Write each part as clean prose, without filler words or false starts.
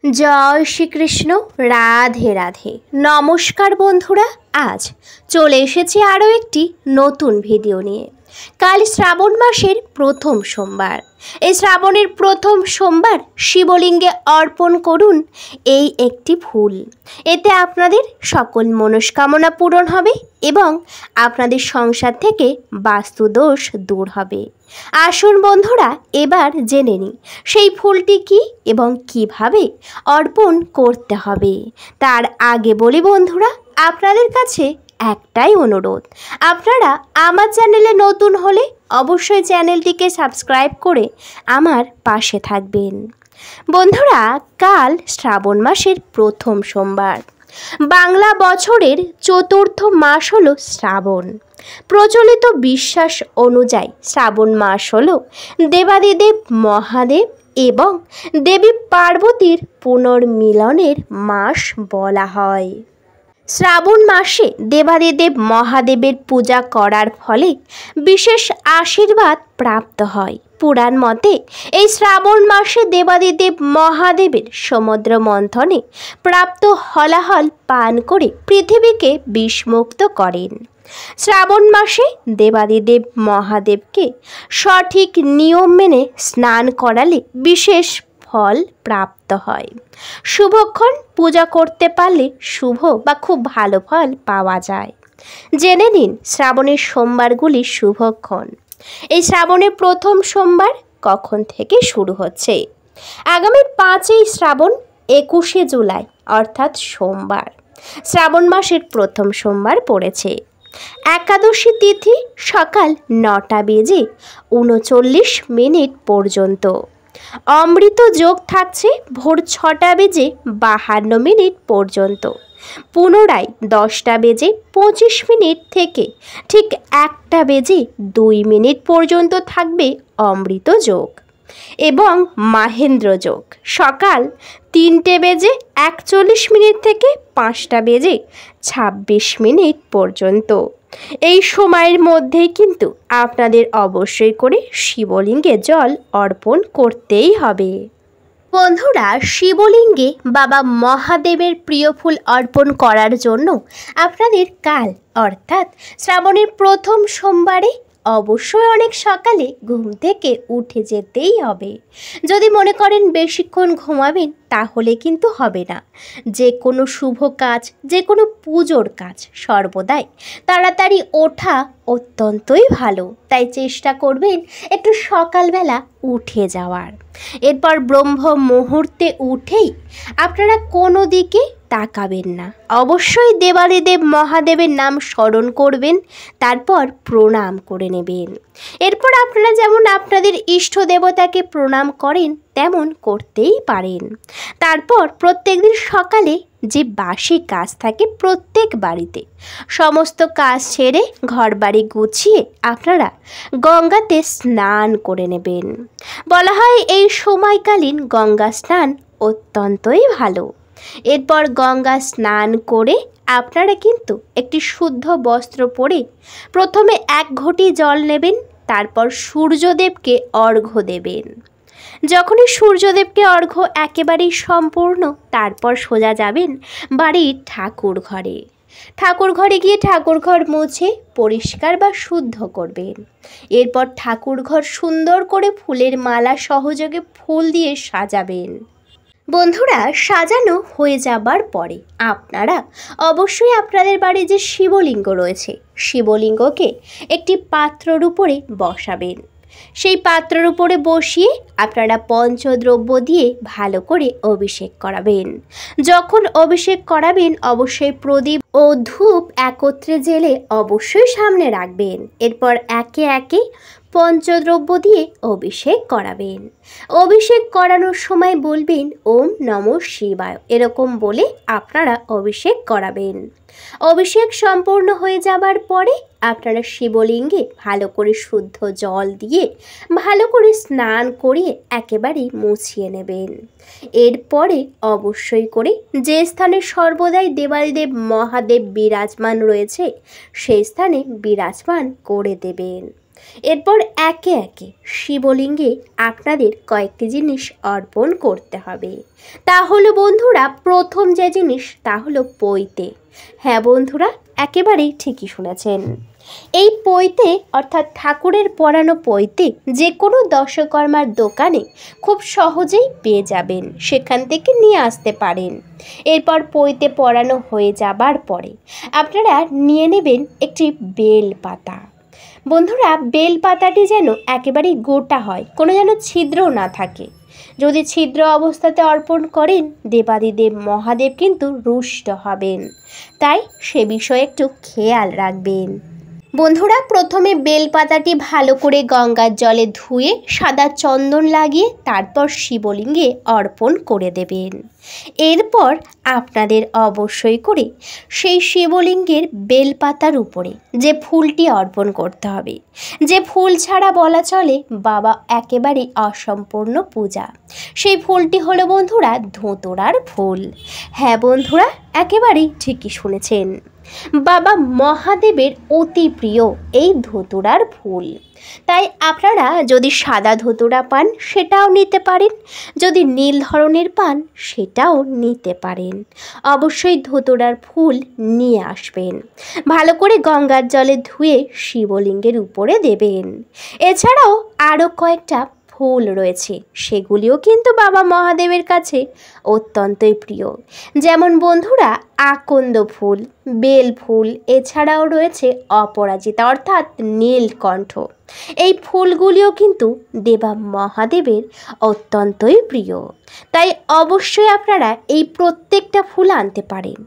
জয় শ্রীকৃষ্ণ। রাধে রাধে। নমস্কার বন্ধুরা, আজ চলে এসেছি আরও একটি নতুন ভিডিও নিয়ে। কাল শ্রাবণ মাসের প্রথম সোমবার। এই শ্রাবণের প্রথম সোমবার শিবলিঙ্গে অর্পণ করুন এই একটি ফুল। এতে আপনাদের সকল মনস্কামনা পূরণ হবে এবং আপনাদের সংসার থেকে বাস্তুদোষ দূর হবে। আসুন বন্ধুরা, এবার জেনে নিই সেই ফুলটি কি এবং কিভাবে অর্পণ করতে হবে। তার আগে বলি বন্ধুরা, আপনাদের কাছে একটাই অনুরোধ, আপনারা আমার চ্যানেলে নতুন হলে অবশ্যই চ্যানেলটিকে সাবস্ক্রাইব করে আমার পাশে থাকবেন। বন্ধুরা, কাল শ্রাবণ মাসের প্রথম সোমবার। বাংলা বছরের চতুর্থ মাস হলো শ্রাবণ। প্রচলিত বিশ্বাস অনুযায়ী শ্রাবণ মাস হলো দেবাদিদেব মহাদেব এবং দেবী পার্বতীর পুনর্মিলনের মাস বলা হয়। শ্রাবণ মাসে দেবাদিদেব মহাদেবের পূজা করার ফলে বিশেষ আশীর্বাদ প্রাপ্ত হয়। পুরাণ মতে এই শ্রাবণ মাসে দেবাদিদেব মহাদেবের সমুদ্র মন্থনে প্রাপ্ত হলাহল পান করে পৃথিবীকে বিষমুক্ত করেন। শ্রাবণ মাসে দেবাদিদেব মহাদেবকে সঠিক নিয়ম মেনে স্নান করালে বিশেষ ফল প্রাপ্ত হয়। শুভক্ষণ পূজা করতে পারলে শুভ বা খুব ভালো ফল পাওয়া যায়। জেনে নিন শ্রাবণের সোমবারগুলি শুভক্ষণ। এই শ্রাবণের প্রথম সোমবার কখন থেকে শুরু হচ্ছে? আগামী 5ই শ্রাবণ 21শে জুলাই অর্থাৎ সোমবার শ্রাবণ মাসের প্রথম সোমবার পড়েছে। একাদশী তিথি সকাল 9:39 পর্যন্ত। অমৃত যোগ থাকছে ভোর 6:52 পর্যন্ত। পুনরায় 10:25 থেকে ঠিক 1:02 পর্যন্ত থাকবে অমৃত যোগ এবং মাহেন্দ্র যোগ সকাল 3:41 থেকে 5:26 পর্যন্ত। এই সময়ের মধ্যেই কিন্তু আপনাদের অবশ্যই করে শিবলিঙ্গে জল অর্পণ করতেই হবে। বন্ধুরা, শিবলিঙ্গে বাবা মহাদেবের প্রিয় ফুল অর্পণ করার জন্য আপনাদের কাল অর্থাৎ শ্রাবণের প্রথম সোমবারে অবশ্যই অনেক সকালে ঘুম থেকে উঠে যেতেই হবে। যদি মনে করেন বেশিক্ষণ ঘুমাবেন তাহলে কিন্তু হবে না। যে কোনো শুভ কাজ, যে কোনো পুজোর কাজ সর্বদাই তাড়াতাড়ি ওঠা অত্যন্তই ভালো। তাই চেষ্টা করবেন একটু সকালবেলা উঠে যাওয়ার। এরপর ব্রহ্ম মুহূর্তে উঠেই আপনারা কোনো দিকে তাকাবেন না। অবশ্যই দেবাদিদেব মহাদেবের নাম স্মরণ করবেন, তারপর প্রণাম করে নেবেন। এরপর আপনারা যেমন আপনাদের ইষ্ট দেবতাকে প্রণাম করেন তেমন করতেই পারেন। তারপর প্রত্যেকদিন সকালে যে বাসি কাজ থাকে প্রত্যেক বাড়িতে সমস্ত কাজ ছেড়ে ঘর বাড়ি গুছিয়ে আপনারা গঙ্গাতে স্নান করে নেবেন। বলা হয় এই সময়কালীন গঙ্গা স্নান অত্যন্তই ভালো। এরপর গঙ্গা স্নান করে আপনারা কিন্তু একটি শুদ্ধ বস্ত্র পরে প্রথমে 1 ঘটি জল নেবেন, তারপর সূর্যদেবকে অর্ঘ্য দেবেন। যখনই সূর্যদেবকে অর্ঘ্য একেবারেই সম্পূর্ণ, তারপর সোজা যাবেন বাড়ির ঠাকুর ঘরে। ঠাকুর ঘরে গিয়ে ঠাকুর ঘর মুছে পরিষ্কার বা শুদ্ধ করবেন। এরপর ঠাকুর ঘর সুন্দর করে ফুলের মালা সহযোগে ফুল দিয়ে সাজাবেন। বন্ধুরা, সাজানো হয়ে যাবার পরে আপনারা অবশ্যই আপনাদের বাড়ি যে শিবলিঙ্গ রয়েছে শিবলিঙ্গকে একটি পাত্রর উপরে বসাবেন। সেই পাত্রের উপরে বসিয়ে আপনারা পঞ্চদ্রব্য দিয়ে ভালো করে অভিষেক করাবেন। যখন অভিষেক করাবেন অবশ্যই প্রদীপ ও ধূপ একত্রে জেলে অবশ্যই সামনে রাখবেন। এরপর একে একে পঞ্চদ্রব্য দিয়ে অভিষেক করাবেন। অভিষেক করানোর সময় বলবেন ওম নমঃ শিবায়, এরকম বলে আপনারা অভিষেক করাবেন। অভিষেক সম্পূর্ণ হয়ে যাবার পরে আপনারা শিবলিঙ্গে ভালো করে শুদ্ধ জল দিয়ে ভালো করে স্নান করিয়ে একেবারেই মুছিয়ে নেবেন। এরপরে অবশ্যই করে যে স্থানে সর্বদাই দেবাদিদেব মহাদেব বিরাজমান রয়েছে সেই স্থানে বিরাজমান করে দেবেন। এরপর একে একে শিবলিঙ্গে আপনাদের কয়েকটি জিনিস অর্পণ করতে হবে। তা হলো বন্ধুরা, প্রথম যে জিনিস তা হলো পৈতে। হ্যাঁ বন্ধুরা, একেবারেই ঠিকই শুনেছেন। এই পৈতে অর্থাৎ ঠাকুরের পরানো পৈতে যে কোনো দশকর্মার দোকানে খুব সহজেই পেয়ে যাবেন, সেখান থেকে নিয়ে আসতে পারেন। এরপর পৈতে পরানো হয়ে যাবার পরে আপনারা নিয়ে নেবেন একটি বেল পাতা। বন্ধুরা, বেল পাতাটি যেন একেবারেই গোটা হয়, কোনো যেন ছিদ্রও না থাকে। যদি ছিদ্র অবস্থাতে অর্পণ করেন দেবাদিদেব মহাদেব কিন্তু রুষ্ট হবেন, তাই সে বিষয়ে একটু খেয়াল রাখবেন। বন্ধুরা, প্রথমে বেলপাতাটি ভালো করে গঙ্গার জলে ধুয়ে সাদা চন্দন লাগিয়ে তারপর শিবলিঙ্গে অর্পণ করে দেবেন। এরপর আপনাদের অবশ্যই করে সেই শিবলিঙ্গের বেলপাতার উপরে যে ফুলটি অর্পণ করতে হবে, যে ফুল ছাড়া বলা চলে বাবা একেবারে অসম্পূর্ণ পূজা, সেই ফুলটি হলো বন্ধুরা ধুতুরার ফুল। হ্যাঁ বন্ধুরা, একেবারেই ঠিকই শুনেছেন। বাবা মহাদেবের অতি প্রিয় এই ধুতুরার ফুল, তাই আপনারা যদি সাদা ধুতুরা পান সেটাও নিতে পারেন, যদি নীল ধরনের পান সেটাও নিতে পারেন। অবশ্যই ধুতুরার ফুল নিয়ে আসবেন, ভালো করে গঙ্গার জলে ধুয়ে শিবলিঙ্গের উপরে দেবেন। এছাড়াও আরও কয়েকটা ফুল রয়েছে, সেগুলিও কিন্তু বাবা মহাদেবের কাছে অত্যন্তই প্রিয়। যেমন বন্ধুরা আকন্দ ফুল, বেল ফুল, এছাড়াও রয়েছে অপরাজিতা অর্থাৎ নীলকণ্ঠ। এই ফুলগুলিও কিন্তু দেবা মহাদেবের অত্যন্তই প্রিয়, তাই অবশ্যই আপনারা এই প্রত্যেকটা ফুল আনতে পারেন।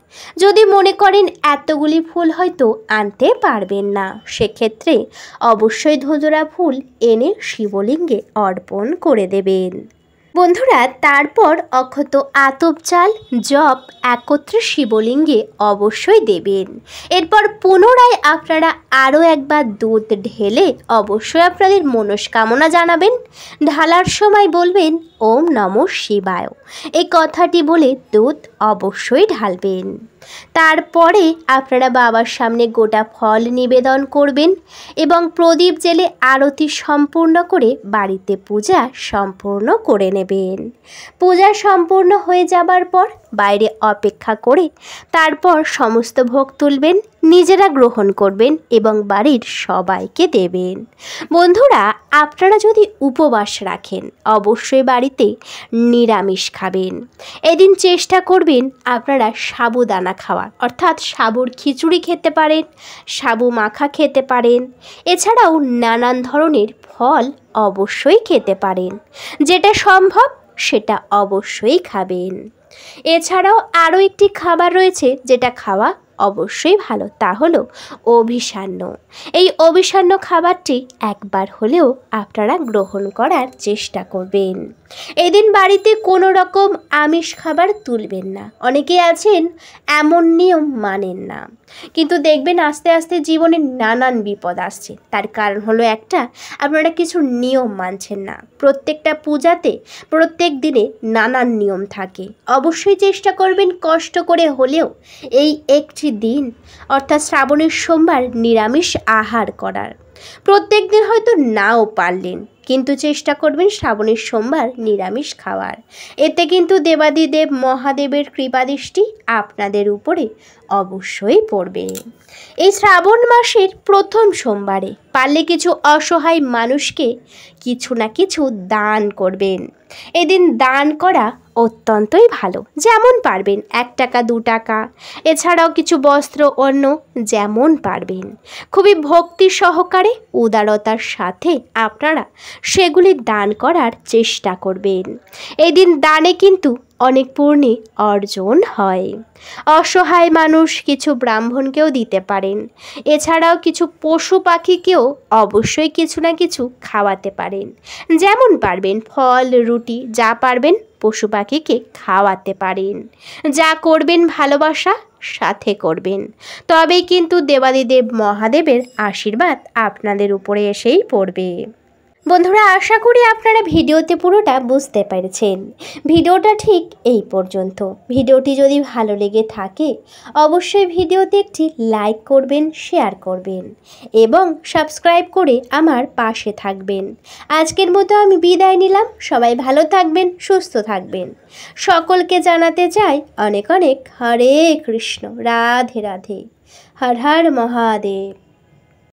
যদি মনে করেন এতগুলি ফুল হয়তো আনতে পারবেন না, সেক্ষেত্রে অবশ্যই ধুতুরা ফুল এনে শিবলিঙ্গে অর্পণ করে দেবেন। বন্ধুরা, তারপর অক্ষত আতপ চাল জপ একত্রে শিবলিঙ্গে অবশ্যই দেবেন। এরপর পুনরায় আপনারা আরও একবার দুধ ঢেলে অবশ্যই আপনাদের মনস্কামনা জানাবেন। ঢালার সময় বলবেন ওম নমঃ শিবায়, এই কথাটি বলে দুধ অবশ্যই ঢালবেন। তারপরে আপনারা বাবার সামনে গোটা ফল নিবেদন করবেন এবং প্রদীপ জেলে আরতি সম্পূর্ণ করে বাড়িতে পূজা সম্পূর্ণ করে নেবেন। পূজা সম্পূর্ণ হয়ে যাবার পর বাইরে অপেক্ষা করে তারপর সমস্ত ভোগ তুলবেন, নিজেরা গ্রহণ করবেন এবং বাড়ির সবাইকে দেবেন। বন্ধুরা, আপনারা যদি উপবাস রাখেন অবশ্যই বাড়িতে নিরামিষ খাবেন। এদিন চেষ্টা করবেন আপনারা সাবুদানা খাওয়ার, অর্থাৎ সাবুর খিচুড়ি খেতে পারেন, সাবু মাখা খেতে পারেন, এছাড়াও নানান ধরনের ফল অবশ্যই খেতে পারেন। যেটা সম্ভব সেটা অবশ্যই খাবেন। এছাড়াও আরও একটি খাবার রয়েছে যেটা খাওয়া অবশ্যই ভালো, তা হলো অভিসান্ন। এই অভিসান্ন খাবারটি একবার হলেও আপনারা গ্রহণ করার চেষ্টা করবেন। এদিন বাড়িতে কোনো রকম আমিষ খাবার তুলবেন না। অনেকে আছেন এমন নিয়ম মানেন না, কিন্তু দেখবেন আস্তে আস্তে জীবনে নানান বিপদ আসছে। তার কারণ হলো একটা, আপনারা কিছু নিয়ম মানছেন না। প্রত্যেকটা পূজাতে প্রত্যেক দিনে নানান নিয়ম থাকে। অবশ্যই চেষ্টা করবেন কষ্ট করে হলেও এই একটি দিন অর্থাৎ শ্রাবণের সোমবার নিরামিষ আহার করার। প্রত্যেক দিন হয়তো নাও পারলেন, কিন্তু চেষ্টা করবেন শ্রাবণের সোমবার নিরামিষ খাওয়ার। এতে কিন্তু দেবাদিদেব মহাদেবের কৃপাদৃষ্টি আপনাদের উপরে অবশ্যই পড়বে। এই শ্রাবণ মাসের প্রথম সোমবারে পারলে কিছু অসহায় মানুষকে কিছু না কিছু দান করবেন। এদিন দান করা অত্যন্তই ভালো, যেমন পারবেন 1 টাকা 2 টাকা, এছাড়াও কিছু বস্ত্র অন্য যেমন পারবেন খুবই ভক্তি সহকারে উদারতার সাথে আপনারা সেগুলি দান করার চেষ্টা করবেন। এদিন দানে কিন্তু অনেক পুণ্যি অর্জন হয়। অসহায় মানুষ কিছু ব্রাহ্মণকেও দিতে পারেন, এছাড়াও কিছু পশু পাখিকেও অবশ্যই কিছু না কিছু খাওয়াতে পারেন। যেমন পারবেন ফল রুটি যা পারবেন পশু পাখিকে খাওয়াতে পারেন। যা করবেন ভালোবাসা সাথে করবেন, তবেই কিন্তু দেবাদিদেব মহাদেবের আশীর্বাদ আপনাদের উপরে এসেই পড়বে। বন্ধুরা, আশা করি আপনারা ভিডিওতে পুরোটা বুঝতে পেরেছেন। ভিডিওটা ঠিক এই পর্যন্ত। ভিডিওটি যদি ভালো লেগে থাকে অবশ্যই ভিডিওতে একটি লাইক করবেন, শেয়ার করবেন এবং সাবস্ক্রাইব করে আমার পাশে থাকবেন। আজকের মতো আমি বিদায় নিলাম। সবাই ভালো থাকবেন, সুস্থ থাকবেন। সকলকে জানাতে চাই অনেক অনেক হরে কৃষ্ণ, রাধে রাধে, হর হর মহাদেব।